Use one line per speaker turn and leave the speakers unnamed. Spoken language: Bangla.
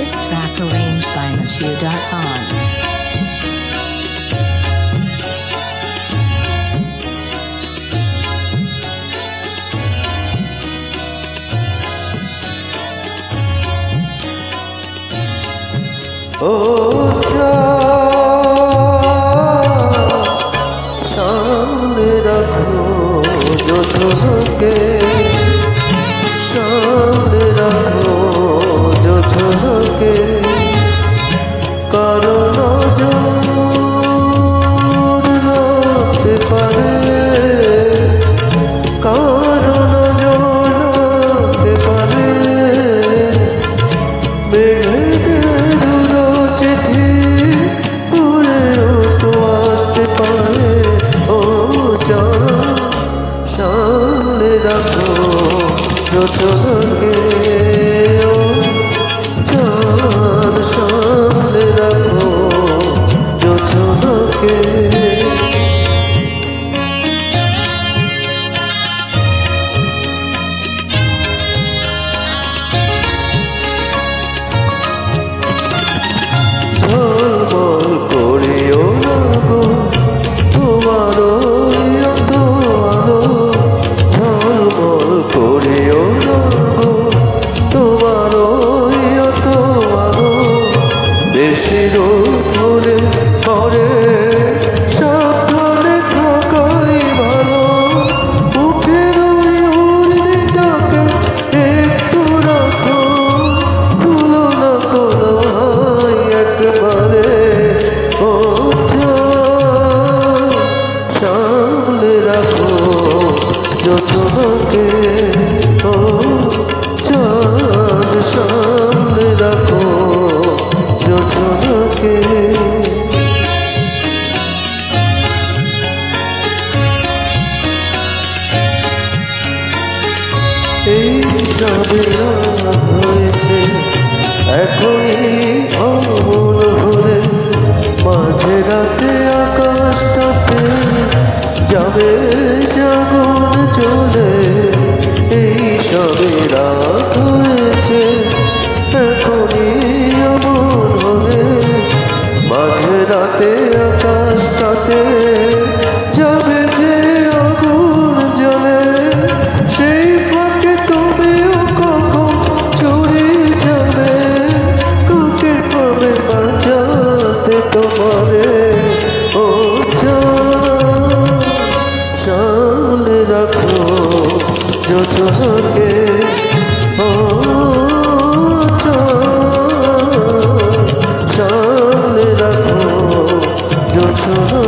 This track arranged by Monsieur Khan.
सामने रखो जो झलके, सामने रखो जो झलके, कारण नजर রাখতে পারে, কারণ নজর রাখতে পারে, মেঘেদের চিঠি উড়েও তো আসতে পারে। ও চাঁদ সামনে রাখো যোছনাকে, ও চাঁদ সামনে রাখো যোছনাকে। ঝলমল করিও না গো তোমার অন্ত আলো, ঝলমল করিও না গো তোমার অন্ত আলো, বেশি রোদ হলে করে সাবধানে থাকাই ভালো। মুখের ওই উর্দিটাকে একটু রাখো, খুলো না কোনো ভাই একবারে। ও চাঁদ সামনে রাখো যোছনাকে, ও চাঁদ সামনে রাখো যোছনাকে। এই সবে রাত হয়েছে, এখনই অমন হলে মাঝে রাতে আকাশটাতে যাবে জাগন চলে। এই সবে রাত হয়েছে, এখনই অমন হলে মাঝে রাতে আকাশটাতে যাবে যে আগুন জ্বলে। সেই ফাঁকে তুমিও কখন চলে যাবে, কাকে পাবে বাঁচাতে তোমারে। ও চাঁদ সামনে রাখো যোছনাকে, ও চাঁদ সামনে রাখো যোছনাকে।